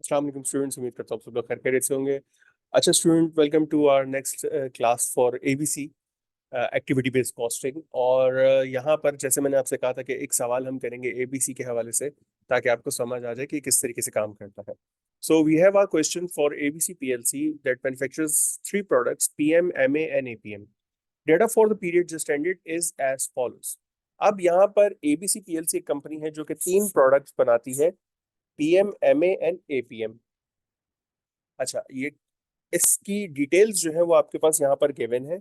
अस्सलाम वालेकुम स्टूडेंट्स, उम्मीद करता हूँ सब लोग खैर खैरियत से होंगे। अच्छा student, welcome to our next class for ABC, activity based costing. और यहाँ पर जैसे मैंने आपसे कहा था कि एक सवाल हम करेंगे एबीसी के हवाले से, ताकि आपको समझ आ जाए कि किस तरीके से काम करता है। So we have our question for ABC PLC that manufactures three products PM, MA and APM. Data for the period just ended is as follows. अब यहाँ पर एबीसी पीएलसी एक कंपनी है जो कि तीन प्रोडक्ट्स बनाती है, पीएम, एमए एंड एपीएम। अच्छा, ये इसकी डिटेल्स जो है वो आपके पास यहाँ पर गिवन है।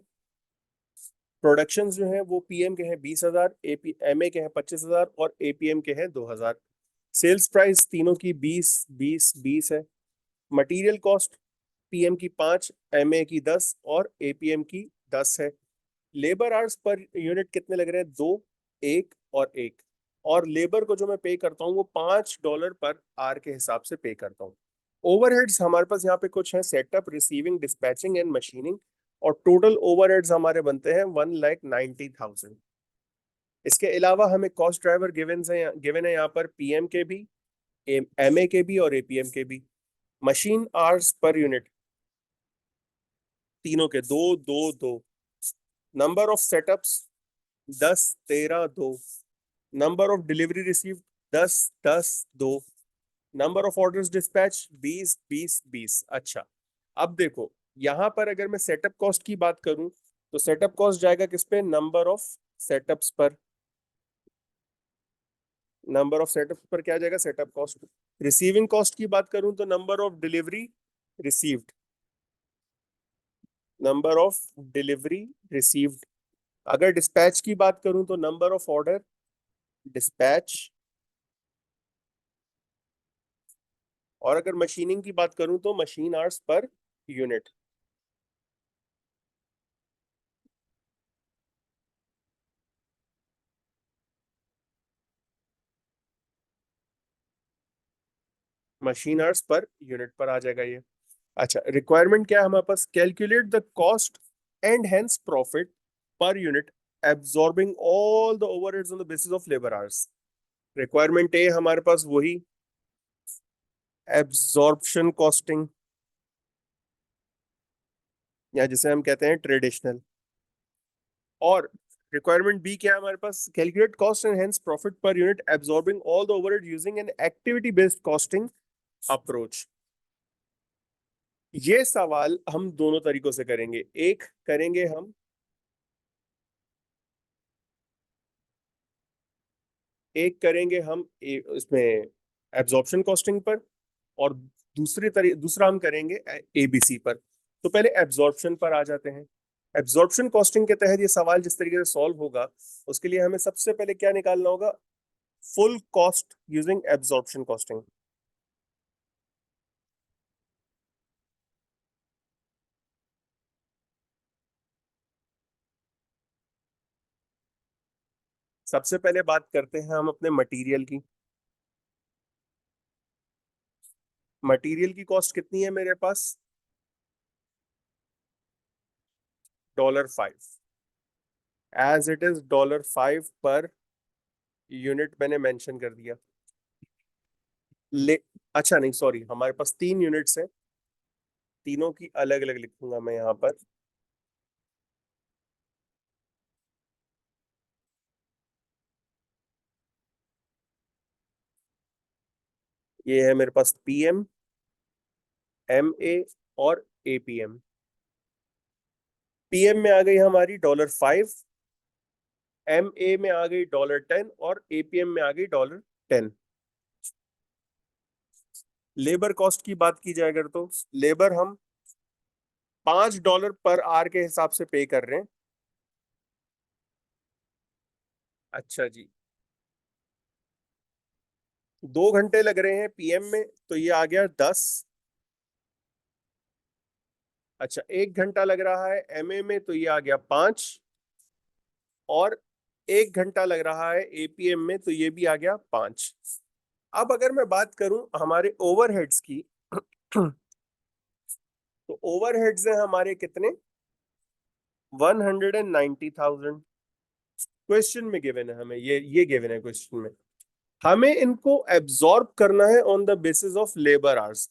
प्रोडक्शंस जो है वो पीएम के हैं 20,000, एपी एमए के हैं 25,000 और एपीएम के हैं 2,000। सेल्स प्राइस तीनों की 20, 20, 20 है। मटेरियल कॉस्ट पीएम की 5, एमए की 10 और एपीएम की 10 है। लेबर आवर्स पर यूनिट कितने लग रहे हैं? 2, 1 और 1। और लेबर को जो मैं पे करता हूँ वो $5 पर आवर के हिसाब से पे करता हूँ। ओवरहेड्स हमारे पास यहाँ पे कुछ है, setup, receiving, dispatching and machining. और टोटल ओवरहेड्स हमारे बनते हैं 1,90,000। इसके अलावा हमें कॉस्ट ड्राइवर गिवन है यहाँ पर पीएम के भी, एमए के भी और एपीएम के भी। मशीन आवर्स पर यूनिट तीनों के 2, 2, 2। Number of setups 10, 13, 2। Number of delivery received 10, 10, 2। Number of orders dispatch 20, 20, 20। अच्छा, अब देखो यहां पर अगर मैं सेटअप कॉस्ट की बात करूं तो सेटअप कॉस्ट जाएगा किस पे? नंबर ऑफ सेटअप्स पर। नंबर ऑफ सेटअप्स पर क्या जाएगा? Setup cost. रिसीविंग कॉस्ट की बात करूं तो number of delivery received, number of delivery received. अगर डिस्पैच की बात करूं तो नंबर ऑफ ऑर्डर डिस्पैच। और अगर मशीनिंग की बात करूं तो machine hours per unit. Machine hours per unit पर आ जाएगा ये। अच्छा, रिक्वायरमेंट क्या है हमारे पास? Calculate the cost and hence profit per unit absorbing all the overheads on the basis of labour hours. Requirement A हमारे पास वही एब्सॉर्प्शन कॉस्टिंग, या जिसे हम कहते हैं ट्रेडिशनल। और रिक्वायरमेंट बी क्या है हमारे पास? Calculate cost and hence profit per unit absorbing all the overhead using an activity based costing approach. ये सवाल हम दोनों तरीकों से करेंगे। एक करेंगे हम, इसमें एब्जॉर्प्शन कॉस्टिंग पर, और दूसरा हम करेंगे एबीसी पर। तो पहले एब्जॉर्प्शन पर आ जाते हैं। एब्जॉर्प्शन कॉस्टिंग के तहत ये सवाल जिस तरीके से सॉल्व होगा, उसके लिए हमें सबसे पहले क्या निकालना होगा? Full cost using absorption costing. सबसे पहले बात करते हैं हम अपने मटेरियल की। मटेरियल की कॉस्ट कितनी है मेरे पास? $5, एज इट इज $5 पर यूनिट मैंने मेंशन कर दिया। ले अच्छा नहीं, सॉरी, हमारे पास 3 यूनिट्स हैं, तीनों की अलग अलग लिखूंगा मैं यहाँ पर। ये है मेरे पास पीएम, एमए और एपीएम। पीएम में आ गई हमारी $5, एमए में आ गई $10 और एपीएम में आ गई $10। लेबर कॉस्ट की बात की जाए अगर तो लेबर हम $5 पर आवर के हिसाब से पे कर रहे हैं। अच्छा जी, 2 घंटे लग रहे हैं पीएम में तो ये आ गया 10। अच्छा, 1 घंटा लग रहा है एमए में तो ये आ गया 5। और 1 घंटा लग रहा है एपीएम में तो ये भी आ गया 5। अब अगर मैं बात करूं हमारे ओवरहेड्स की तो ओवरहेड्स हैं हमारे कितने? 190,000। क्वेश्चन में गिवन है हमें, ये गिवन है क्वेश्चन में। हमें इनको एब्जॉर्ब करना है on the basis of labour hours.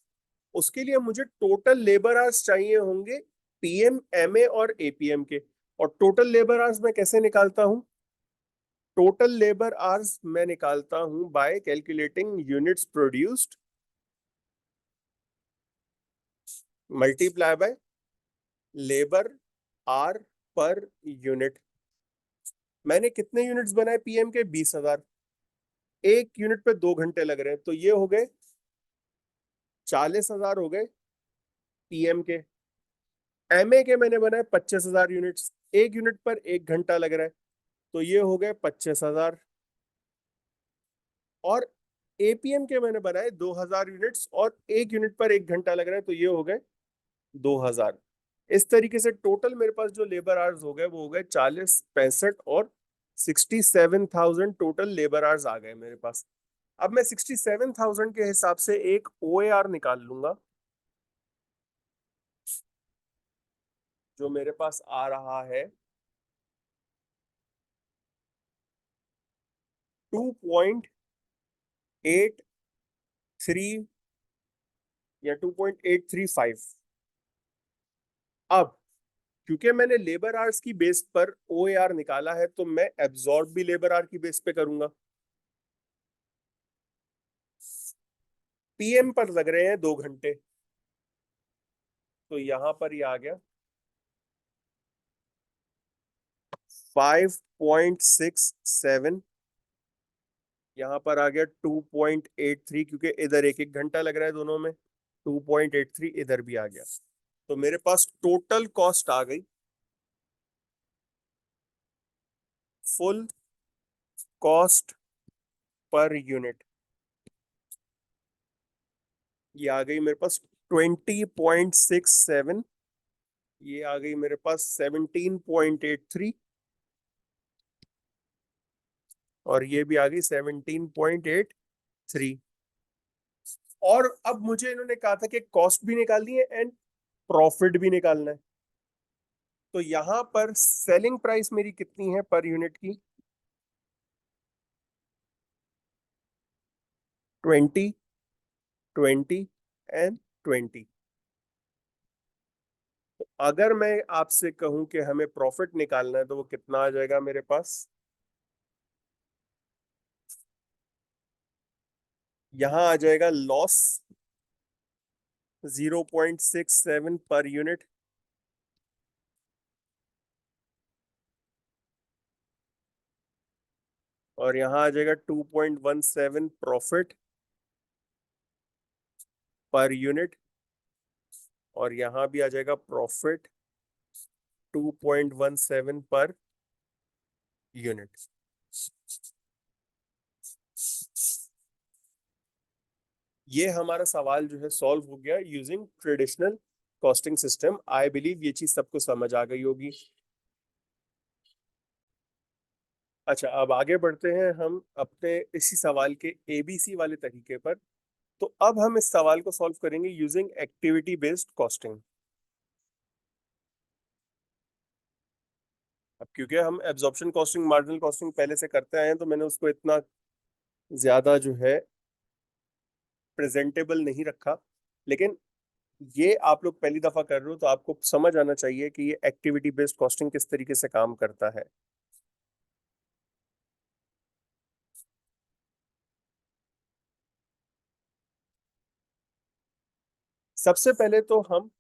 उसके लिए मुझे टोटल लेबर आवर्स चाहिए होंगे पीएम, एमए और एपीएम के। और टोटल लेबर आवर्स मैं कैसे निकालता हूं? टोटल लेबर आवर्स मैं निकालता हूं by calculating units produced multiply by labour hour per unit. मैंने कितने यूनिट्स बनाए पीएम के? 20,000। एक यूनिट पे 2 घंटे लग रहे हैं, तो ये हो गए 40,000 हो गए पीएम के। एमए के मैंने बनाए 25,000 यूनिट्स, एक यूनिट पर 1 घंटा लग रहा है, तो ये हो गए 25,000। और एपीएम के मैंने बनाए 2,000 यूनिट्स और एक यूनिट पर 1 घंटा लग रहा है, तो ये हो गए 2,000। इस तरीके से टोटल मेरे पास जो लेबर आवर्स हो गए वो हो गए 40, 65 और 67,000 टोटल लेबर आवर्स आ गए मेरे पास। अब मैं 67,000 के हिसाब से एक ओएआर निकाल लूंगा, जो मेरे पास आ रहा है 2.83 या 2.835। अब क्योंकि मैंने लेबर आवर्स की बेस पर ओएआर निकाला है, तो मैं एब्जॉर्ब भी लेबर आवर की बेस पे करूंगा। पीएम पर लग रहे हैं 2 घंटे, तो यहां पर ये आ गया 5.67। यहाँ पर आ गया 2.83, क्योंकि इधर एक एक घंटा लग रहा है दोनों में। 2.83 इधर भी आ गया, तो मेरे पास टोटल कॉस्ट आ गई, फुल कॉस्ट पर यूनिट। ये आ गई मेरे पास 20.67। ये आ गई मेरे पास 17.83 और ये भी आ गई 17.83। और अब मुझे इन्होंने कहा था कि कॉस्ट भी निकालनी है एंड प्रॉफिट भी निकालना है। तो यहां पर सेलिंग प्राइस मेरी कितनी है पर यूनिट की? 20, 20 एंड 20। अगर मैं आपसे कहूं कि हमें प्रॉफिट निकालना है, तो वो कितना आ जाएगा मेरे पास? यहां आ जाएगा लॉस 0.67 पर यूनिट, और यहां आ जाएगा 2.17 प्रॉफिट पर यूनिट, और यहां भी आ जाएगा प्रॉफिट 2.17 पर यूनिट। ये हमारा सवाल जो है सॉल्व हो गया using traditional costing system. I believe ये चीज सबको समझ आ गई होगी। अच्छा, अब आगे बढ़ते हैं हम अपने इसी सवाल के एबीसी वाले तरीके पर। तो अब हम इस सवाल को सॉल्व करेंगे यूजिंग एक्टिविटी बेस्ड कॉस्टिंग। अब क्योंकि हम एब्जॉर्प्शन कॉस्टिंग, मार्जिनल कॉस्टिंग पहले से करते आए हैं, तो मैंने उसको इतना ज्यादा जो है प्रेजेंटेबल नहीं रखा। लेकिन ये आप लोग पहली दफा कर रहे हो, तो आपको समझ आना चाहिए कि ये एक्टिविटी बेस्ड कॉस्टिंग किस तरीके से काम करता है। सबसे पहले तो हम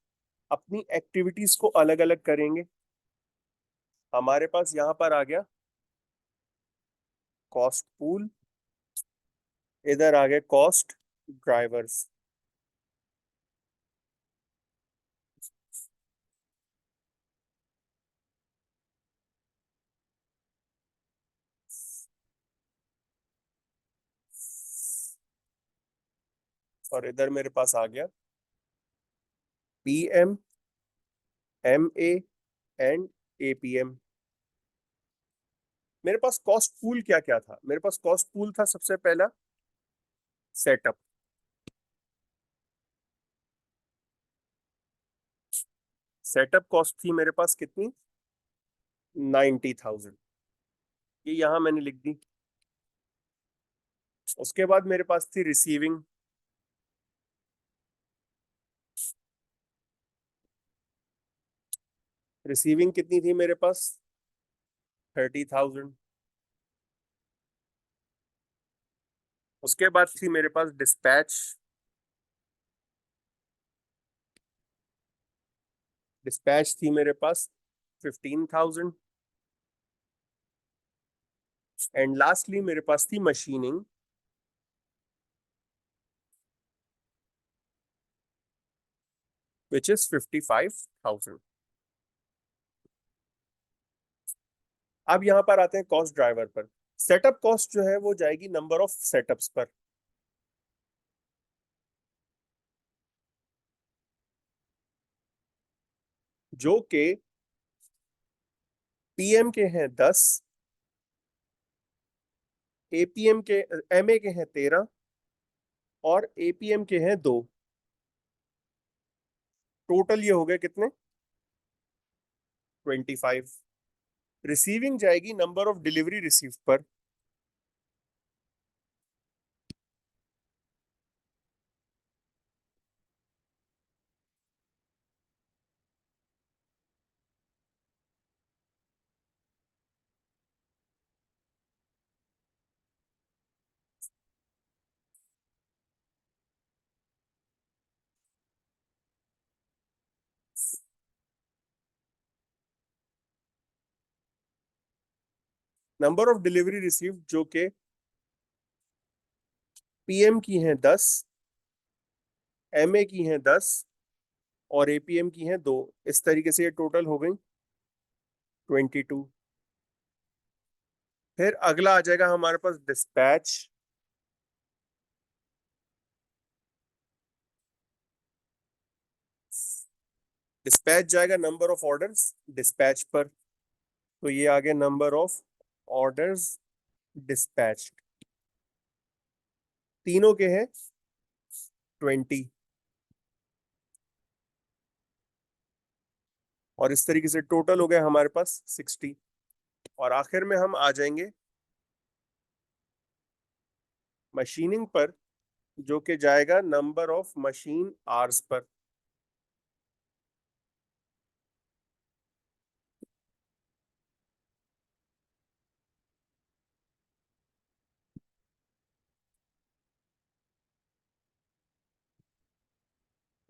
अपनी एक्टिविटीज को अलग अलग करेंगे। हमारे पास यहाँ पर आ गया कॉस्ट पूल, इधर आ गए कॉस्ट ड्राइवर्स। और इधर मेरे पास आ गया पीएम, एमए एंड एपीएम। मेरे पास कॉस्ट पूल क्या क्या था? मेरे पास कॉस्ट पूल था सबसे पहला सेटअप। सेटअप कॉस्ट थी मेरे पास कितनी? 90,000। ये यहां मैंने लिख दी। उसके बाद मेरे पास थी रिसीविंग। रिसीविंग कितनी थी मेरे पास? 30,000। उसके बाद थी मेरे पास डिस्पैच। डिस्पैच थी मेरे पास 15,000। एंड लास्टली मेरे पास थी मशीनिंग, विच इज 55,000। अब यहां पर आते हैं कॉस्ट ड्राइवर पर। सेटअप कॉस्ट जो है वो जाएगी नंबर ऑफ सेटअप्स पर। जो कि पीएम के हैं 10, एपीएम के, एमए के हैं 13 और एपीएम के हैं 2। टोटल ये हो गए कितने? 25। रिसीविंग जाएगी नंबर ऑफ डिलीवरी रिसीव पर। नंबर ऑफ डिलीवरी रिसीव जो कि पीएम की हैं 10, एमए की हैं 10 और एपीएम की हैं 2। इस तरीके से ये टोटल हो गई 22। फिर अगला आ जाएगा हमारे पास डिस्पैच। डिस्पैच जाएगा नंबर ऑफ ऑर्डर्स डिस्पैच पर। तो ये आ गया नंबर ऑफ ऑर्डर्स डिस्पैच, तीनों के हैं 20। और इस तरीके से टोटल हो गया हमारे पास 60। और आखिर में हम आ जाएंगे मशीनिंग पर, जो कि जाएगा नंबर ऑफ मशीन आवर्स पर।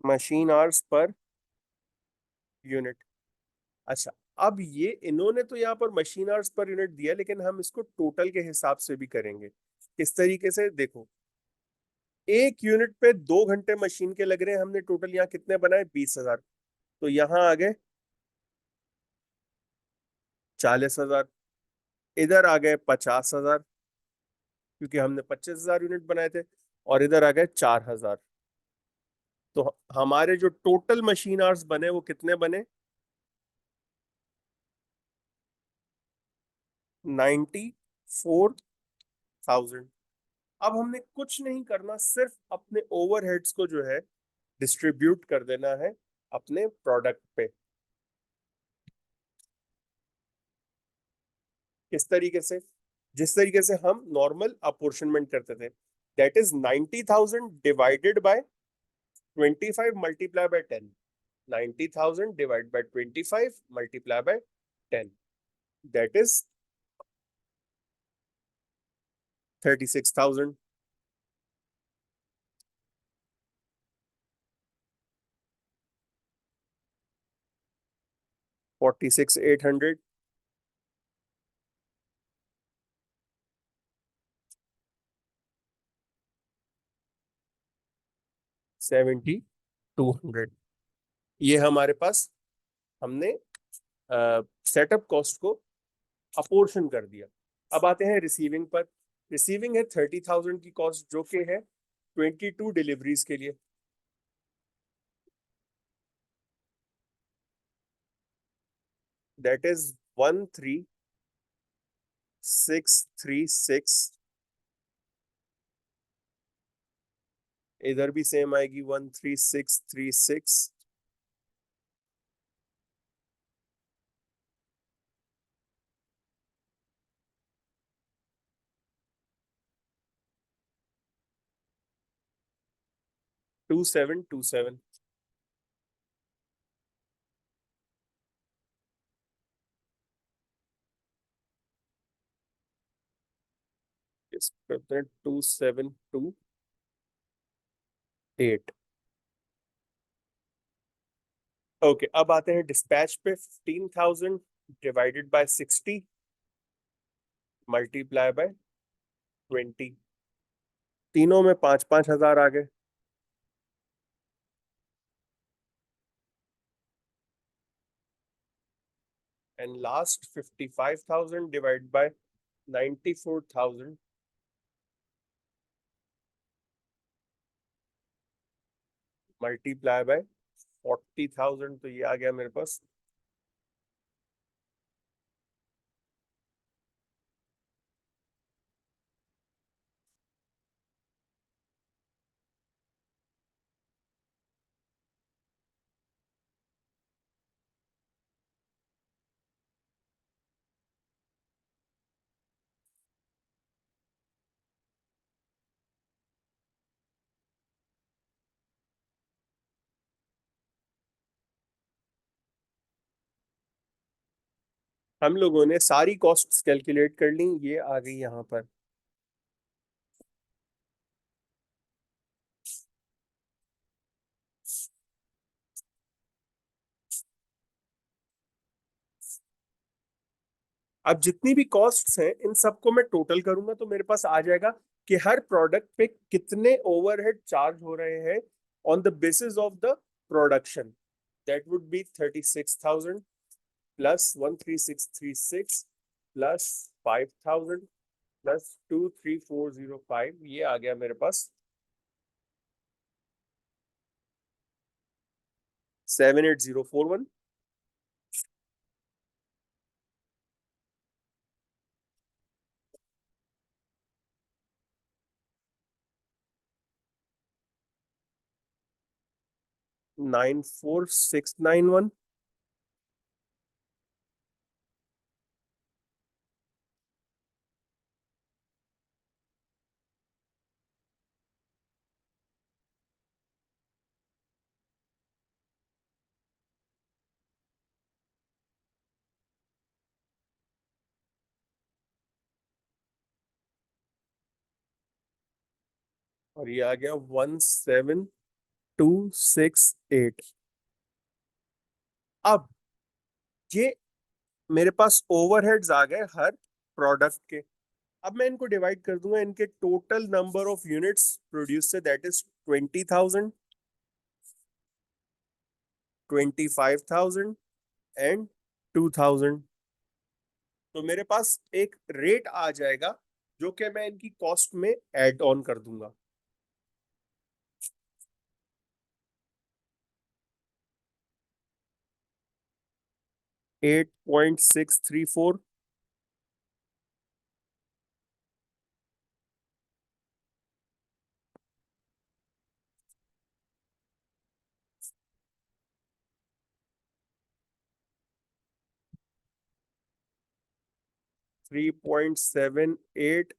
Machine hours per unit. अच्छा, अब ये इन्होंने तो यहाँ पर मशीन आवर्स पर यूनिट दिया, लेकिन हम इसको टोटल के हिसाब से भी करेंगे। किस तरीके से देखो, एक यूनिट पे 2 घंटे मशीन के लग रहे हैं, हमने टोटल यहाँ कितने बनाए? 20,000। तो यहाँ आ गए 40,000। इधर आ गए 50,000, क्योंकि हमने 25,000 यूनिट बनाए थे। और इधर आ गए 4,000। तो हमारे जो टोटल मशीन आवर्स बने वो कितने बने? 94,000। अब हमने कुछ नहीं करना, सिर्फ अपने ओवरहेड्स को जो है डिस्ट्रीब्यूट कर देना है अपने प्रोडक्ट पे। किस तरीके से? जिस तरीके से हम नॉर्मल अपोर्शनमेंट करते थे, that is 90,000 divided by 25 multiply by 10। 90,000 divide by 25 multiply by 10, that is 36,000। 46,800। 7,200। ये हमारे पास, हमने सेटअप कॉस्ट को अपोर्शन कर दिया। अब आते हैं रिसीविंग पर। रिसीविंग है 30,000 की कॉस्ट, जो कि है 22 डिलीवरीज के लिए। That is 13,636। इधर भी सेम आएगी 13,636। 2727. इस करते हैं 2728. ओके, अब आते हैं डिस्पैच पे. 15,000 डिवाइडेड बाय 60 मल्टीप्लाई बाय 20. तीनों में 5,000 आ गए. And last 55,000 divide by 94,000 multiply by 40,000. तो ये आ गया मेरे पास. हम लोगों ने सारी कॉस्ट्स कैलकुलेट कर ली, ये आ गई यहाँ पर. अब जितनी भी कॉस्ट्स हैं इन सबको मैं टोटल करूंगा तो मेरे पास आ जाएगा कि हर प्रोडक्ट पे कितने ओवरहेड चार्ज हो रहे हैं on the basis of the production. That would be 36,000 plus 13636 plus 5,000 plus 23405. ये आ गया मेरे पास 78041. 94691. और ये आ गया 17268. अब ये मेरे पास ओवरहेड्स आ गए हर प्रोडक्ट के. अब मैं इनको डिवाइड कर दूंगा इनके total number of units produce से. That is 20,000, 25,000 and 2,000. तो मेरे पास एक रेट आ जाएगा जो कि मैं इनकी कॉस्ट में ऐड ऑन कर दूंगा. 8.634. 3.78.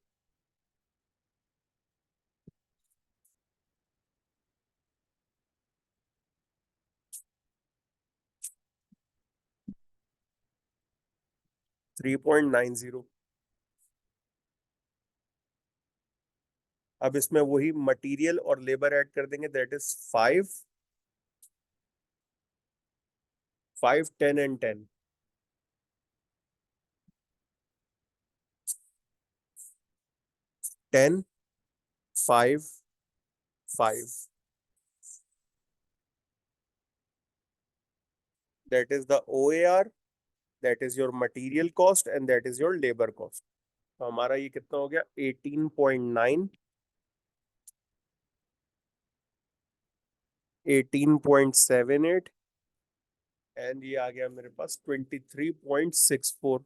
3.90. अब इसमें वही मटेरियल और लेबर ऐड कर देंगे. That is 5, 5, 10 and 10. 10, 5, 5. That is the OAR, that is your material cost and that is your labor cost. तो हमारा ये कितना हो गया 18.9, 18.78 एंड ये आ गया मेरे पास 23.64,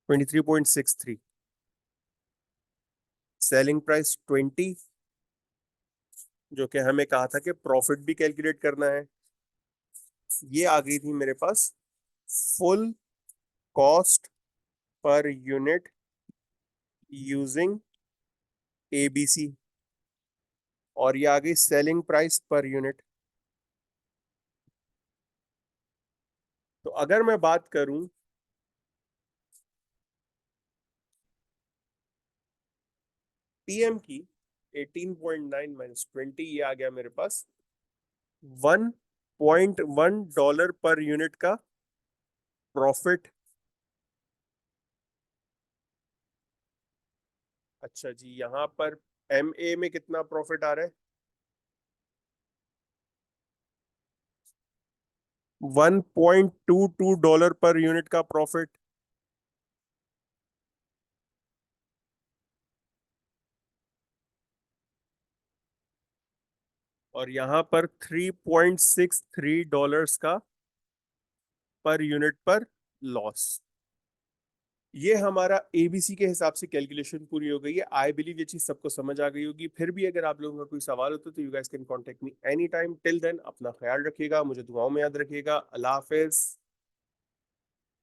23.63. सेलिंग प्राइस 20, जो कि हमें कहा था कि प्रॉफिट भी कैलकुलेट करना है. ये आ गई थी मेरे पास full cost per unit using ABC. और ये आ गई सेलिंग प्राइस पर यूनिट। तो अगर मैं बात करूं पीएम की, 18.9 माइनस 20, ये आ गया मेरे पास $1.1 पर यूनिट का प्रॉफिट। अच्छा जी, यहाँ पर एमए में कितना प्रॉफिट आ रहा है? $1.22 पर यूनिट का प्रॉफिट। और यहाँ पर $3.63 का पर यूनिट पर लॉस। ये हमारा एबीसी के हिसाब से कैलकुलेशन पूरी हो गई है। आई बिलीव ये चीज सबको समझ आ गई होगी। फिर भी अगर आप लोगों का कोई सवाल हो तो you guys can contact me any time. Till then अपना ख्याल रखिएगा, मुझे दुआओं में याद रखिएगा। अल्लाह हाफिज।